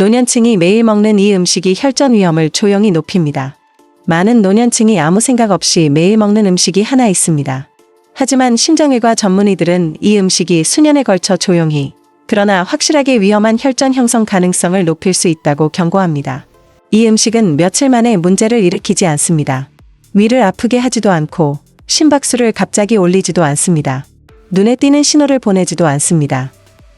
노년층이 매일 먹는 이 음식이 혈전 위험을 조용히 높입니다. 많은 노년층이 아무 생각 없이 매일 먹는 음식이 하나 있습니다. 하지만 심장외과 전문의들은 이 음식이 수년에 걸쳐 조용히, 그러나 확실하게 위험한 혈전 형성 가능성을 높일 수 있다고 경고합니다. 이 음식은 며칠 만에 문제를 일으키지 않습니다. 위를 아프게 하지도 않고 심박수를 갑자기 올리지도 않습니다. 눈에 띄는 신호를 보내지도 않습니다.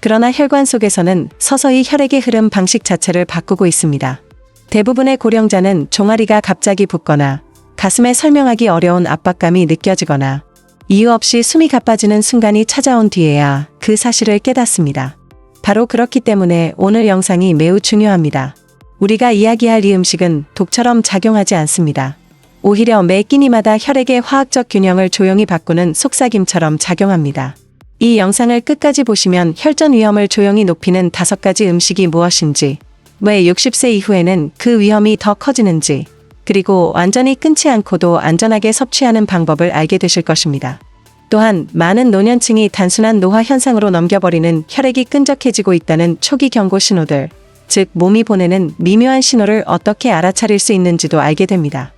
그러나 혈관 속에서는 서서히 혈액의 흐름 방식 자체를 바꾸고 있습니다. 대부분의 고령자는 종아리가 갑자기 붓거나 가슴에 설명하기 어려운 압박감이 느껴지거나 이유 없이 숨이 가빠지는 순간이 찾아온 뒤에야 그 사실을 깨닫습니다. 바로 그렇기 때문에 오늘 영상이 매우 중요합니다. 우리가 이야기할 이 음식은 독처럼 작용하지 않습니다. 오히려 매 끼니마다 혈액의 화학적 균형을 조용히 바꾸는 속삭임처럼 작용합니다. 이 영상을 끝까지 보시면 혈전 위험을 조용히 높이는 5가지 음식이 무엇인지, 왜 60세 이후에는 그 위험이 더 커지는지, 그리고 완전히 끊지 않고도 안전하게 섭취하는 방법을 알게 되실 것입니다. 또한 많은 노년층이 단순한 노화 현상으로 넘겨버리는 혈액이 끈적해지고 있다는 초기 경고 신호들, 즉 몸이 보내는 미묘한 신호를 어떻게 알아차릴 수 있는지도 알게 됩니다.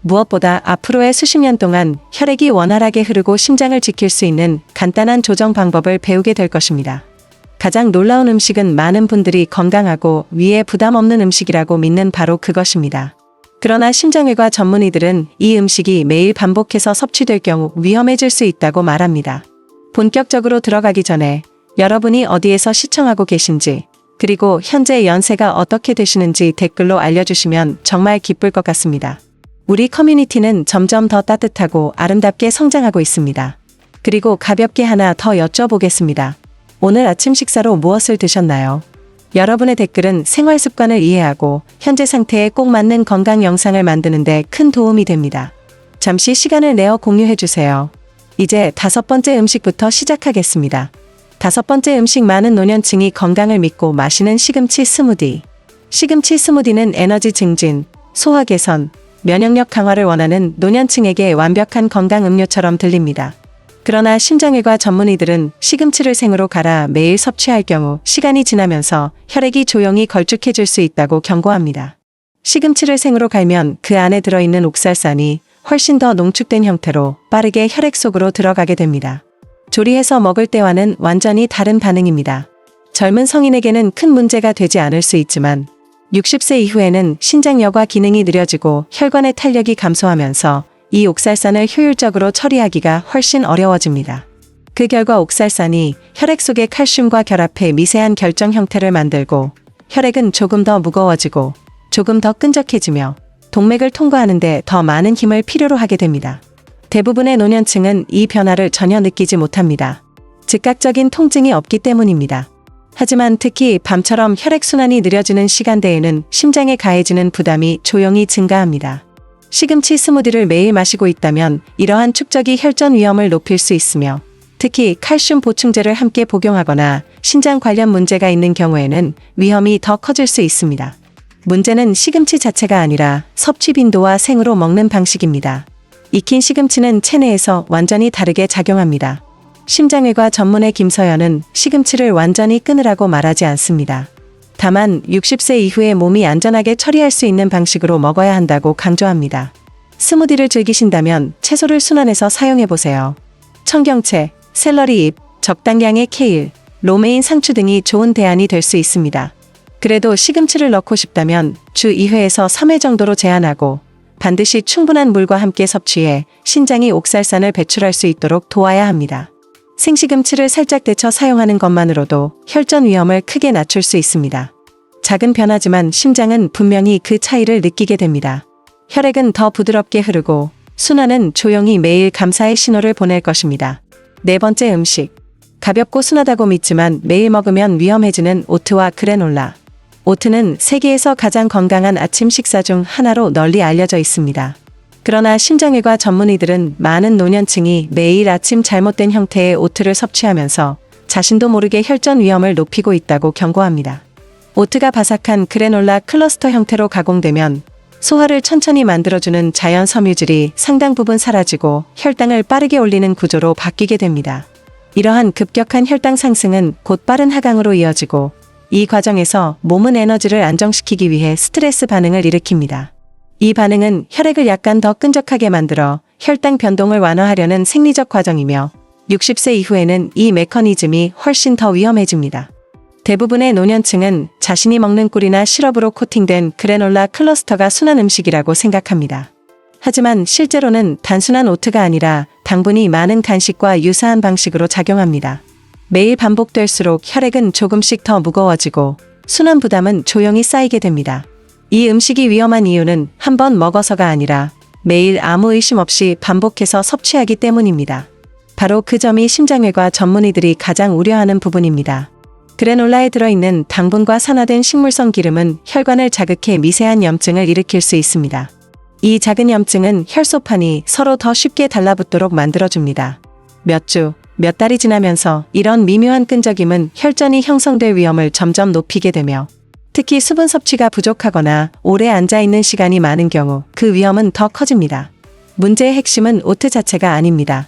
무엇보다 앞으로의 수십 년 동안 혈액이 원활하게 흐르고 심장을 지킬 수 있는 간단한 조정 방법을 배우게 될 것입니다. 가장 놀라운 음식은 많은 분들이 건강하고 위에 부담 없는 음식이라고 믿는 바로 그것입니다. 그러나 심장외과 전문의들은 이 음식이 매일 반복해서 섭취될 경우 위험해질 수 있다고 말합니다. 본격적으로 들어가기 전에 여러분이 어디에서 시청하고 계신지, 그리고 현재 연세가 어떻게 되시는지 댓글로 알려주시면 정말 기쁠 것 같습니다. 우리 커뮤니티는 점점 더 따뜻하고 아름답게 성장하고 있습니다. 그리고 가볍게 하나 더 여쭤보겠습니다. 오늘 아침 식사로 무엇을 드셨나요? 여러분의 댓글은 생활 습관을 이해하고 현재 상태에 꼭 맞는 건강 영상을 만드는 데 큰 도움이 됩니다. 잠시 시간을 내어 공유해주세요. 이제 5번째 음식부터 시작하겠습니다. 5번째 음식, 많은 노년층이 건강을 믿고 마시는 시금치 스무디. 시금치 스무디는 에너지 증진, 소화 개선, 면역력 강화를 원하는 노년층에게 완벽한 건강 음료처럼 들립니다. 그러나 심장외과 전문의들은 시금치를 생으로 갈아 매일 섭취할 경우 시간이 지나면서 혈액이 조용히 걸쭉해질 수 있다고 경고합니다. 시금치를 생으로 갈면 그 안에 들어있는 옥살산이 훨씬 더 농축된 형태로 빠르게 혈액 속으로 들어가게 됩니다. 조리해서 먹을 때와는 완전히 다른 반응입니다. 젊은 성인에게는 큰 문제가 되지 않을 수 있지만 60세 이후에는 신장 여과 기능이 느려지고 혈관의 탄력이 감소하면서 이 옥살산을 효율적으로 처리하기가 훨씬 어려워집니다. 그 결과 옥살산이 혈액 속의 칼슘과 결합해 미세한 결정 형태를 만들고 혈액은 조금 더 무거워지고 조금 더 끈적해지며 동맥을 통과하는 데 더 많은 힘을 필요로 하게 됩니다. 대부분의 노년층은 이 변화를 전혀 느끼지 못합니다. 즉각적인 통증이 없기 때문입니다. 하지만 특히 밤처럼 혈액순환이 느려지는 시간대에는 심장에 가해지는 부담이 조용히 증가합니다. 시금치 스무디를 매일 마시고 있다면 이러한 축적이 혈전 위험을 높일 수 있으며, 특히 칼슘 보충제를 함께 복용하거나 신장 관련 문제가 있는 경우에는 위험이 더 커질 수 있습니다. 문제는 시금치 자체가 아니라 섭취 빈도와 생으로 먹는 방식입니다. 익힌 시금치는 체내에서 완전히 다르게 작용합니다. 심장외과 전문의 김서연은 시금치를 완전히 끊으라고 말하지 않습니다. 다만 60세 이후에 몸이 안전하게 처리할 수 있는 방식으로 먹어야 한다고 강조합니다. 스무디를 즐기신다면 채소를 순환해서 사용해보세요. 청경채, 샐러리잎, 적당량의 케일, 로메인 상추 등이 좋은 대안이 될 수 있습니다. 그래도 시금치를 넣고 싶다면 주 2회에서 3회 정도로 제한하고 반드시 충분한 물과 함께 섭취해 신장이 옥살산을 배출할 수 있도록 도와야 합니다. 생시금치를 살짝 데쳐 사용하는 것만으로도 혈전 위험을 크게 낮출 수 있습니다. 작은 변화지만 심장은 분명히 그 차이를 느끼게 됩니다. 혈액은 더 부드럽게 흐르고 순환은 조용히 매일 감사의 신호를 보낼 것입니다. 4번째 음식. 가볍고 순하다고 믿지만 매일 먹으면 위험해지는 오트와 그래놀라. 오트는 세계에서 가장 건강한 아침 식사 중 하나로 널리 알려져 있습니다. 그러나 심장외과 전문의들은 많은 노년층이 매일 아침 잘못된 형태의 오트를 섭취하면서 자신도 모르게 혈전 위험을 높이고 있다고 경고합니다. 오트가 바삭한 그래놀라 클러스터 형태로 가공되면 소화를 천천히 만들어주는 자연 섬유질이 상당 부분 사라지고 혈당을 빠르게 올리는 구조로 바뀌게 됩니다. 이러한 급격한 혈당 상승은 곧 빠른 하강으로 이어지고 이 과정에서 몸은 에너지를 안정시키기 위해 스트레스 반응을 일으킵니다. 이 반응은 혈액을 약간 더 끈적하게 만들어 혈당 변동을 완화하려는 생리적 과정이며 60세 이후에는 이 메커니즘이 훨씬 더 위험해집니다. 대부분의 노년층은 자신이 먹는 꿀이나 시럽으로 코팅된 그래놀라 클러스터가 순한 음식이라고 생각합니다. 하지만 실제로는 단순한 오트가 아니라 당분이 많은 간식과 유사한 방식으로 작용합니다. 매일 반복될수록 혈액은 조금씩 더 무거워지고 순환 부담은 조용히 쌓이게 됩니다. 이 음식이 위험한 이유는 한 번 먹어서가 아니라 매일 아무 의심 없이 반복해서 섭취하기 때문입니다. 바로 그 점이 심장외과 전문의들이 가장 우려하는 부분입니다. 그래놀라에 들어있는 당분과 산화된 식물성 기름은 혈관을 자극해 미세한 염증을 일으킬 수 있습니다. 이 작은 염증은 혈소판이 서로 더 쉽게 달라붙도록 만들어줍니다. 몇 주, 몇 달이 지나면서 이런 미묘한 끈적임은 혈전이 형성될 위험을 점점 높이게 되며 특히 수분 섭취가 부족하거나 오래 앉아있는 시간이 많은 경우 그 위험은 더 커집니다. 문제의 핵심은 오트 자체가 아닙니다.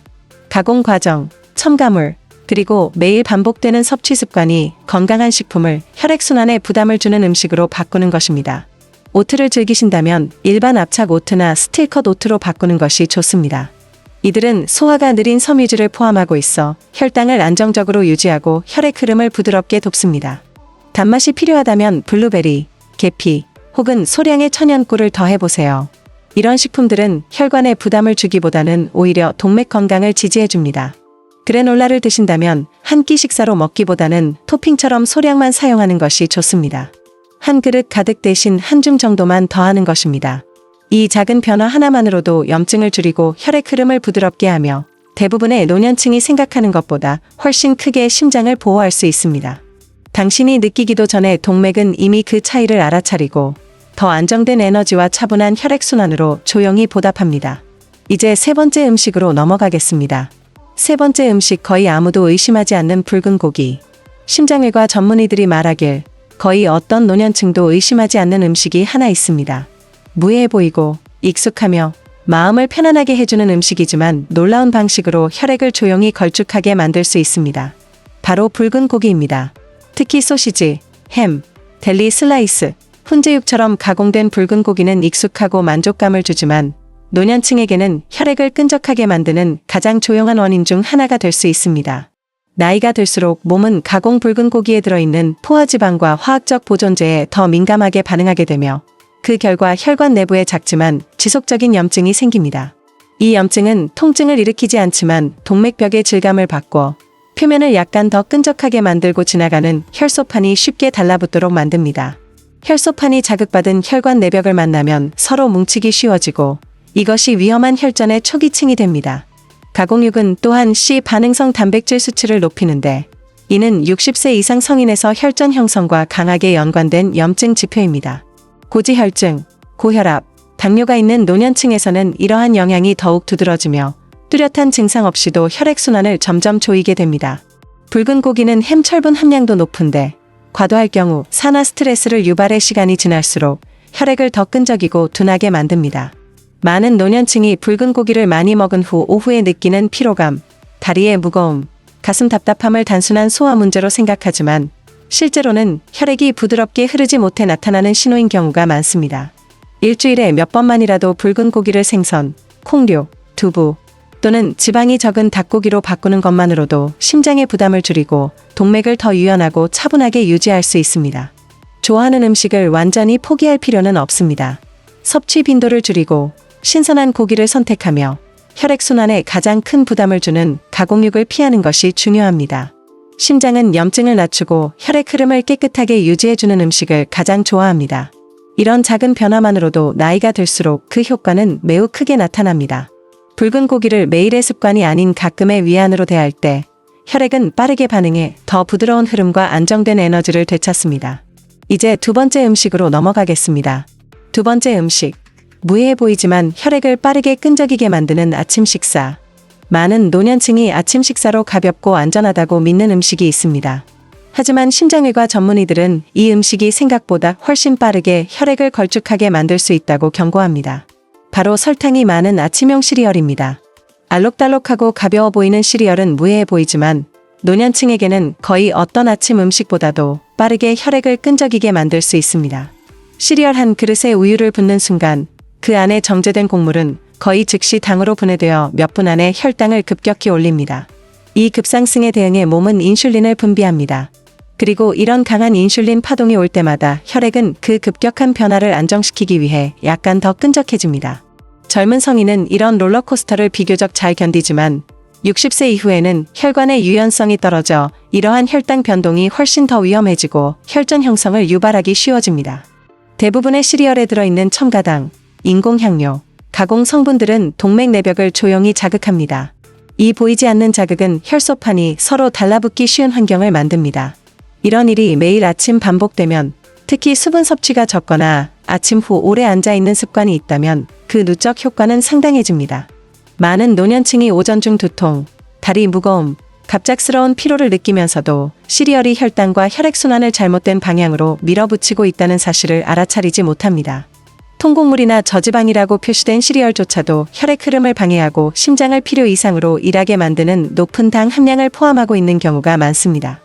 가공 과정, 첨가물, 그리고 매일 반복되는 섭취 습관이 건강한 식품을 혈액순환에 부담을 주는 음식으로 바꾸는 것입니다. 오트를 즐기신다면 일반 압착 오트나 스틸컷 오트로 바꾸는 것이 좋습니다. 이들은 소화가 느린 섬유질을 포함하고 있어 혈당을 안정적으로 유지하고 혈액 흐름을 부드럽게 돕습니다. 단맛이 필요하다면 블루베리, 계피 혹은 소량의 천연꿀을 더해보세요. 이런 식품들은 혈관에 부담을 주기보다는 오히려 동맥 건강을 지지해줍니다. 그래놀라를 드신다면 한 끼 식사로 먹기보다는 토핑처럼 소량만 사용하는 것이 좋습니다. 한 그릇 가득 대신 한 줌 정도만 더하는 것입니다. 이 작은 변화 하나만으로도 염증을 줄이고 혈액 흐름을 부드럽게 하며 대부분의 노년층이 생각하는 것보다 훨씬 크게 심장을 보호할 수 있습니다. 당신이 느끼기도 전에 동맥은 이미 그 차이를 알아차리고 더 안정된 에너지와 차분한 혈액순환으로 조용히 보답합니다. 이제 세 번째 음식으로 넘어가겠습니다. 세 번째 음식, 거의 아무도 의심하지 않는 붉은 고기. 심장외과 전문의들이 말하길 거의 어떤 노년층도 의심하지 않는 음식이 하나 있습니다. 무해해 보이고 익숙하며 마음을 편안하게 해주는 음식이지만 놀라운 방식으로 혈액을 조용히 걸쭉하게 만들 수 있습니다. 바로 붉은 고기입니다. 특히 소시지, 햄, 델리 슬라이스, 훈제육처럼 가공된 붉은 고기는 익숙하고 만족감을 주지만 노년층에게는 혈액을 끈적하게 만드는 가장 조용한 원인 중 하나가 될 수 있습니다. 나이가 들수록 몸은 가공 붉은 고기에 들어있는 포화지방과 화학적 보존제에 더 민감하게 반응하게 되며 그 결과 혈관 내부에 작지만 지속적인 염증이 생깁니다. 이 염증은 통증을 일으키지 않지만 동맥벽의 질감을 바꿔 표면을 약간 더 끈적하게 만들고 지나가는 혈소판이 쉽게 달라붙도록 만듭니다. 혈소판이 자극받은 혈관 내벽을 만나면 서로 뭉치기 쉬워지고 이것이 위험한 혈전의 초기층이 됩니다. 가공육은 또한 C 반응성 단백질 수치를 높이는데 이는 60세 이상 성인에서 혈전 형성과 강하게 연관된 염증 지표입니다. 고지혈증, 고혈압, 당뇨가 있는 노년층에서는 이러한 영향이 더욱 두드러지며 뚜렷한 증상 없이도 혈액순환을 점점 조이게 됩니다. 붉은 고기는 햄 철분 함량도 높은데 과도할 경우 산화 스트레스를 유발해 시간이 지날수록 혈액을 더 끈적이고 둔하게 만듭니다. 많은 노년층이 붉은 고기를 많이 먹은 후 오후에 느끼는 피로감, 다리의 무거움, 가슴 답답함을 단순한 소화 문제로 생각하지만 실제로는 혈액이 부드럽게 흐르지 못해 나타나는 신호인 경우가 많습니다. 일주일에 몇 번만이라도 붉은 고기를 생선, 콩류, 두부 또는 지방이 적은 닭고기로 바꾸는 것만으로도 심장의 부담을 줄이고 동맥을 더 유연하고 차분하게 유지할 수 있습니다. 좋아하는 음식을 완전히 포기할 필요는 없습니다. 섭취 빈도를 줄이고 신선한 고기를 선택하며 혈액순환에 가장 큰 부담을 주는 가공육을 피하는 것이 중요합니다. 심장은 염증을 낮추고 혈액 흐름을 깨끗하게 유지해주는 음식을 가장 좋아합니다. 이런 작은 변화만으로도 나이가 들수록 그 효과는 매우 크게 나타납니다. 붉은 고기를 매일의 습관이 아닌 가끔의 위안으로 대할 때 혈액은 빠르게 반응해 더 부드러운 흐름과 안정된 에너지를 되찾습니다. 이제 두 번째 음식으로 넘어가겠습니다. 두 번째 음식. 무해해 보이지만 혈액을 빠르게 끈적이게 만드는 아침 식사. 많은 노년층이 아침 식사로 가볍고 안전하다고 믿는 음식이 있습니다. 하지만 심장외과 전문의들은 이 음식이 생각보다 훨씬 빠르게 혈액을 걸쭉하게 만들 수 있다고 경고합니다. 바로 설탕이 많은 아침용 시리얼입니다. 알록달록하고 가벼워 보이는 시리얼은 무해해 보이지만 노년층에게는 거의 어떤 아침 음식보다도 빠르게 혈액을 끈적이게 만들 수 있습니다. 시리얼 한 그릇에 우유를 붓는 순간 그 안에 정제된 곡물은 거의 즉시 당으로 분해되어 몇 분 안에 혈당을 급격히 올립니다. 이 급상승에 대응해 몸은 인슐린을 분비합니다. 그리고 이런 강한 인슐린 파동이 올 때마다 혈액은 그 급격한 변화를 안정시키기 위해 약간 더 끈적해집니다. 젊은 성인은 이런 롤러코스터를 비교적 잘 견디지만 60세 이후에는 혈관의 유연성이 떨어져 이러한 혈당 변동이 훨씬 더 위험해지고 혈전 형성을 유발하기 쉬워집니다. 대부분의 시리얼에 들어있는 첨가당, 인공향료, 가공 성분들은 동맥 내벽을 조용히 자극합니다. 이 보이지 않는 자극은 혈소판이 서로 달라붙기 쉬운 환경을 만듭니다. 이런 일이 매일 아침 반복되면, 특히 수분 섭취가 적거나 아침 후 오래 앉아있는 습관이 있다면 그 누적 효과는 상당해집니다. 많은 노년층이 오전 중 두통, 다리 무거움, 갑작스러운 피로를 느끼면서도 시리얼이 혈당과 혈액순환을 잘못된 방향으로 밀어붙이고 있다는 사실을 알아차리지 못합니다. 통곡물이나 저지방이라고 표시된 시리얼조차도 혈액 흐름을 방해하고 심장을 필요 이상으로 일하게 만드는 높은 당 함량을 포함하고 있는 경우가 많습니다.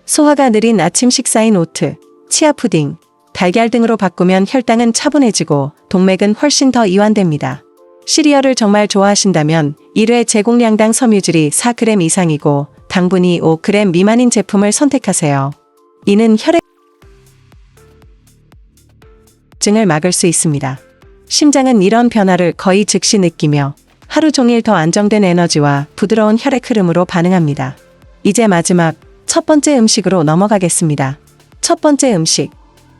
소화가 느린 아침 식사인 오트, 치아 푸딩, 달걀 등으로 바꾸면 혈당은 차분해지고 동맥은 훨씬 더 이완됩니다. 시리얼을 정말 좋아하신다면 1회 제공량당 섬유질이 4g 이상이고 당분이 5g 미만인 제품을 선택하세요. 이는 혈액증을 막을 수 있습니다. 심장은 이런 변화를 거의 즉시 느끼며 하루 종일 더 안정된 에너지와 부드러운 혈액 흐름으로 반응합니다. 이제 마지막 첫 번째 음식으로 넘어가겠습니다. 첫 번째 음식.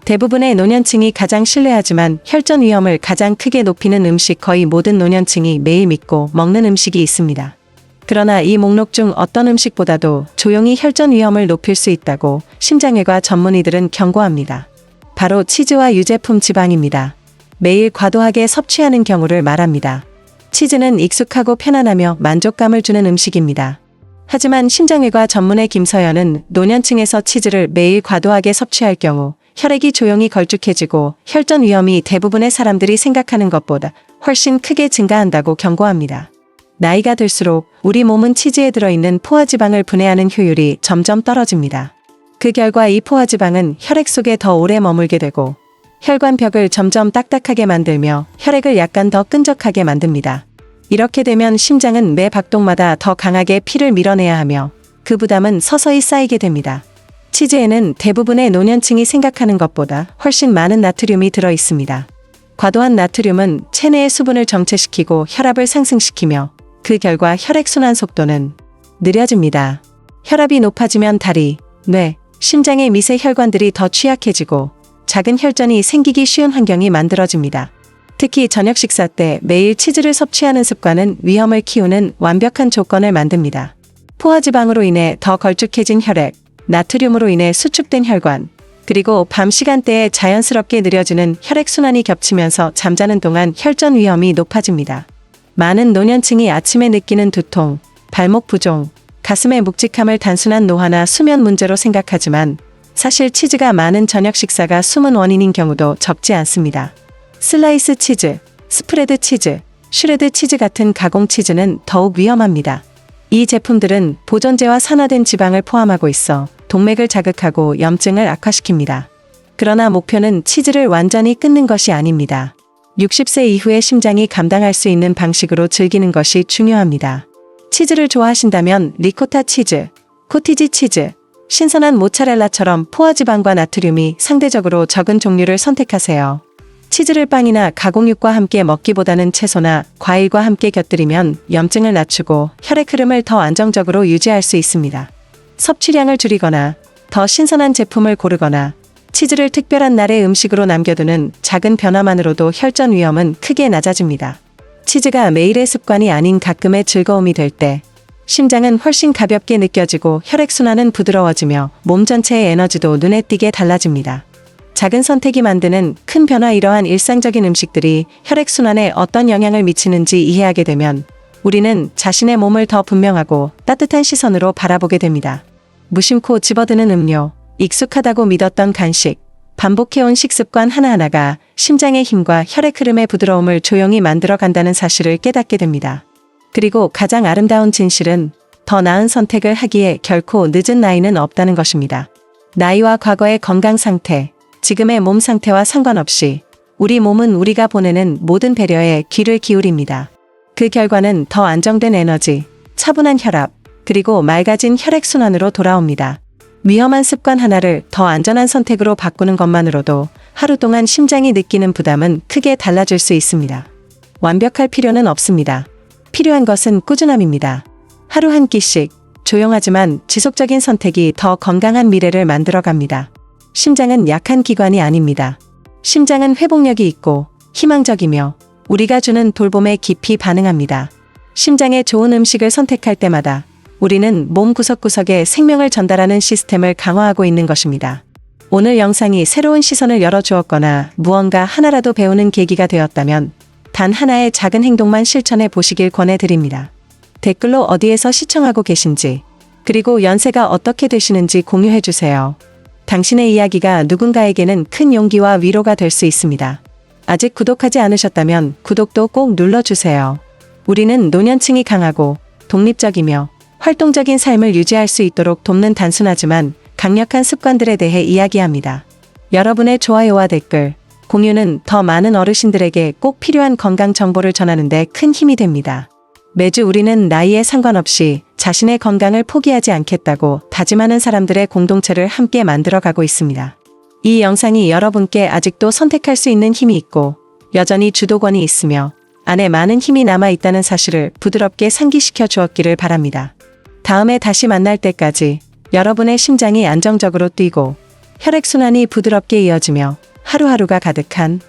대부분의 노년층이 가장 신뢰하지만 혈전 위험을 가장 크게 높이는 음식, 거의 모든 노년층이 매일 믿고 먹는 음식이 있습니다. 그러나 이 목록 중 어떤 음식보다도 조용히 혈전 위험을 높일 수 있다고 심장외과 전문의들은 경고합니다. 바로 치즈와 유제품 지방입니다. 매일 과도하게 섭취하는 경우를 말합니다. 치즈는 익숙하고 편안하며 만족감을 주는 음식입니다. 하지만 심장외과 전문의 김서연은 노년층에서 치즈를 매일 과도하게 섭취할 경우 혈액이 조용히 걸쭉해지고 혈전 위험이 대부분의 사람들이 생각하는 것보다 훨씬 크게 증가한다고 경고합니다. 나이가 들수록 우리 몸은 치즈에 들어있는 포화지방을 분해하는 효율이 점점 떨어집니다. 그 결과 이 포화지방은 혈액 속에 더 오래 머물게 되고 혈관벽을 점점 딱딱하게 만들며 혈액을 약간 더 끈적하게 만듭니다. 이렇게 되면 심장은 매 박동마다 더 강하게 피를 밀어내야 하며 그 부담은 서서히 쌓이게 됩니다. 치즈에는 대부분의 노년층이 생각하는 것보다 훨씬 많은 나트륨이 들어 있습니다. 과도한 나트륨은 체내의 수분을 정체시키고 혈압을 상승시키며 그 결과 혈액순환 속도는 느려집니다. 혈압이 높아지면 다리, 뇌, 심장의 미세 혈관들이 더 취약해지고 작은 혈전이 생기기 쉬운 환경이 만들어집니다. 특히 저녁 식사 때 매일 치즈를 섭취하는 습관은 위험을 키우는 완벽한 조건을 만듭니다. 포화지방으로 인해 더 걸쭉해진 혈액, 나트륨으로 인해 수축된 혈관, 그리고 밤 시간대에 자연스럽게 느려지는 혈액순환이 겹치면서 잠자는 동안 혈전 위험이 높아집니다. 많은 노년층이 아침에 느끼는 두통, 발목 부종, 가슴의 묵직함을 단순한 노화나 수면 문제로 생각하지만 사실 치즈가 많은 저녁 식사가 숨은 원인인 경우도 적지 않습니다. 슬라이스 치즈, 스프레드 치즈, 슈레드 치즈 같은 가공 치즈는 더욱 위험합니다. 이 제품들은 보존제와 산화된 지방을 포함하고 있어 동맥을 자극하고 염증을 악화시킵니다. 그러나 목표는 치즈를 완전히 끊는 것이 아닙니다. 60세 이후에 심장이 감당할 수 있는 방식으로 즐기는 것이 중요합니다. 치즈를 좋아하신다면 리코타 치즈, 코티지 치즈, 신선한 모차렐라처럼 포화지방과 나트륨이 상대적으로 적은 종류를 선택하세요. 치즈를 빵이나 가공육과 함께 먹기보다는 채소나 과일과 함께 곁들이면 염증을 낮추고 혈액 흐름을 더 안정적으로 유지할 수 있습니다. 섭취량을 줄이거나 더 신선한 제품을 고르거나 치즈를 특별한 날의 음식으로 남겨두는 작은 변화만으로도 혈전 위험은 크게 낮아집니다. 치즈가 매일의 습관이 아닌 가끔의 즐거움이 될 때 심장은 훨씬 가볍게 느껴지고 혈액순환은 부드러워지며 몸 전체의 에너지도 눈에 띄게 달라집니다. 작은 선택이 만드는 큰 변화. 이러한 일상적인 음식들이 혈액순환에 어떤 영향을 미치는지 이해하게 되면 우리는 자신의 몸을 더 분명하고 따뜻한 시선으로 바라보게 됩니다. 무심코 집어드는 음료, 익숙하다고 믿었던 간식, 반복해온 식습관 하나하나가 심장의 힘과 혈액 흐름의 부드러움을 조용히 만들어 간다는 사실을 깨닫게 됩니다. 그리고 가장 아름다운 진실은 더 나은 선택을 하기에 결코 늦은 나이는 없다는 것입니다. 나이와 과거의 건강 상태, 지금의 몸 상태와 상관없이 우리 몸은 우리가 보내는 모든 배려에 귀를 기울입니다. 그 결과는 더 안정된 에너지, 차분한 혈압, 그리고 맑아진 혈액순환으로 돌아옵니다. 위험한 습관 하나를 더 안전한 선택으로 바꾸는 것만으로도 하루 동안 심장이 느끼는 부담은 크게 달라질 수 있습니다. 완벽할 필요는 없습니다. 필요한 것은 꾸준함입니다. 하루 한 끼씩 조용하지만 지속적인 선택이 더 건강한 미래를 만들어갑니다. 심장은 약한 기관이 아닙니다. 심장은 회복력이 있고 희망적이며 우리가 주는 돌봄에 깊이 반응합니다. 심장에 좋은 음식을 선택할 때마다 우리는 몸 구석구석에 생명을 전달하는 시스템을 강화하고 있는 것입니다. 오늘 영상이 새로운 시선을 열어주었거나 무언가 하나라도 배우는 계기가 되었다면 단 하나의 작은 행동만 실천해 보시길 권해드립니다. 댓글로 어디에서 시청하고 계신지, 그리고 연세가 어떻게 되시는지 공유해주세요. 당신의 이야기가 누군가에게는 큰 용기와 위로가 될 수 있습니다. 아직 구독하지 않으셨다면 구독도 꼭 눌러주세요. 우리는 노년층이 강하고 독립적이며 활동적인 삶을 유지할 수 있도록 돕는 단순하지만 강력한 습관들에 대해 이야기합니다. 여러분의 좋아요와 댓글, 공유는 더 많은 어르신들에게 꼭 필요한 건강 정보를 전하는 데 큰 힘이 됩니다. 매주 우리는 나이에 상관없이 자신의 건강을 포기하지 않겠다고 다짐하는 사람들의 공동체를 함께 만들어가고 있습니다. 이 영상이 여러분께 아직도 선택할 수 있는 힘이 있고 여전히 주도권이 있으며 안에 많은 힘이 남아있다는 사실을 부드럽게 상기시켜 주었기를 바랍니다. 다음에 다시 만날 때까지 여러분의 심장이 안정적으로 뛰고 혈액순환이 부드럽게 이어지며 하루하루가 가득한